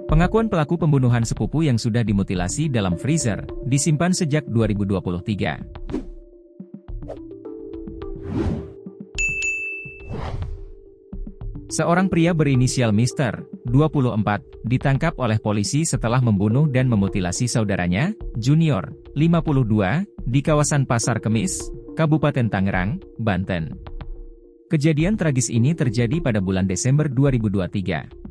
Pengakuan pelaku pembunuhan sepupu yang sudah dimutilasi dalam freezer, disimpan sejak 2023. Seorang pria berinisial Mr. 24, ditangkap oleh polisi setelah membunuh dan memutilasi saudaranya, Junior, 52, di kawasan Pasar Kemis, Kabupaten Tangerang, Banten. Kejadian tragis ini terjadi pada bulan Desember 2023.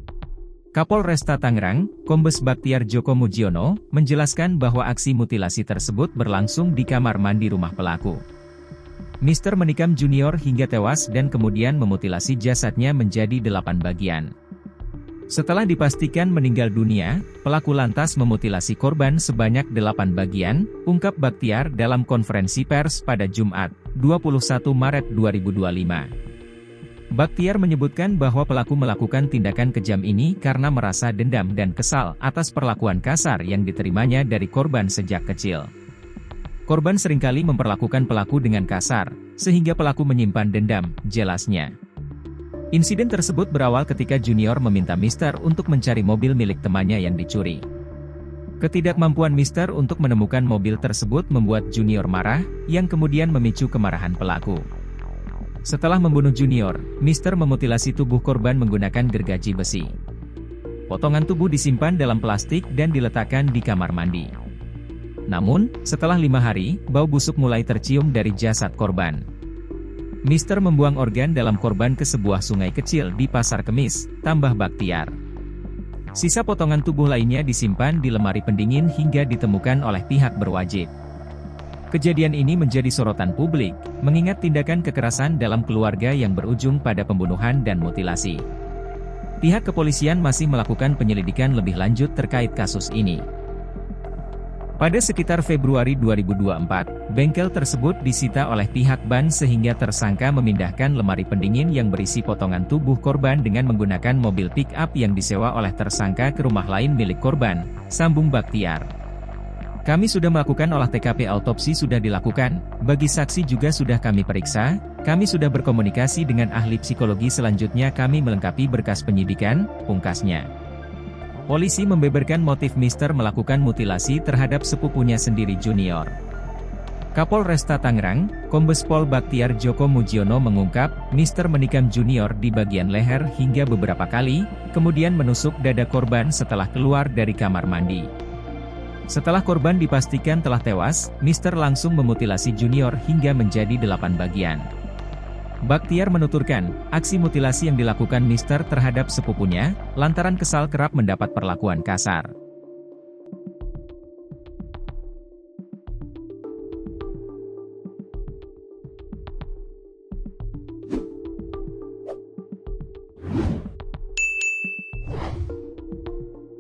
Kapolresta Tangerang, Kombes Baktiar Djoko Mujiono, menjelaskan bahwa aksi mutilasi tersebut berlangsung di kamar mandi rumah pelaku. Mr. menikam Junior hingga tewas dan kemudian memutilasi jasadnya menjadi 8 bagian. Setelah dipastikan meninggal dunia, pelaku lantas memutilasi korban sebanyak 8 bagian, ungkap Baktiar dalam konferensi pers pada Jumat, 21 Maret 2025. Baktiar menyebutkan bahwa pelaku melakukan tindakan kejam ini karena merasa dendam dan kesal atas perlakuan kasar yang diterimanya dari korban sejak kecil. Korban seringkali memperlakukan pelaku dengan kasar, sehingga pelaku menyimpan dendam, jelasnya. Insiden tersebut berawal ketika Junior meminta Mr. untuk mencari mobil milik temannya yang dicuri. Ketidakmampuan Mr. untuk menemukan mobil tersebut membuat Junior marah, yang kemudian memicu kemarahan pelaku. Setelah membunuh Junior, Mr. memutilasi tubuh korban menggunakan gergaji besi. Potongan tubuh disimpan dalam plastik dan diletakkan di kamar mandi. Namun, setelah 5 hari, bau busuk mulai tercium dari jasad korban. Mr. membuang organ dalam korban ke sebuah sungai kecil di Pasar Kemis, tambah Baktiar. Sisa potongan tubuh lainnya disimpan di lemari pendingin hingga ditemukan oleh pihak berwajib. Kejadian ini menjadi sorotan publik, mengingat tindakan kekerasan dalam keluarga yang berujung pada pembunuhan dan mutilasi. Pihak kepolisian masih melakukan penyelidikan lebih lanjut terkait kasus ini. Pada sekitar Februari 2024, bengkel tersebut disita oleh pihak ban sehingga tersangka memindahkan lemari pendingin yang berisi potongan tubuh korban dengan menggunakan mobil pick-up yang disewa oleh tersangka ke rumah lain milik korban, sambung Baktiar. Kami sudah melakukan olah TKP, autopsi sudah dilakukan, bagi saksi juga sudah kami periksa, kami sudah berkomunikasi dengan ahli psikologi, selanjutnya kami melengkapi berkas penyidikan, pungkasnya. Polisi membeberkan motif Mr. melakukan mutilasi terhadap sepupunya sendiri Junior. Kapolresta Tangerang, Kombes Pol Baktiar Djoko Mujiono mengungkap, Mr. menikam Junior di bagian leher hingga beberapa kali, kemudian menusuk dada korban setelah keluar dari kamar mandi. Setelah korban dipastikan telah tewas, Mr. langsung memutilasi Junior hingga menjadi 8 bagian. Baktiar menuturkan, aksi mutilasi yang dilakukan Mr. terhadap sepupunya, lantaran kesal kerap mendapat perlakuan kasar.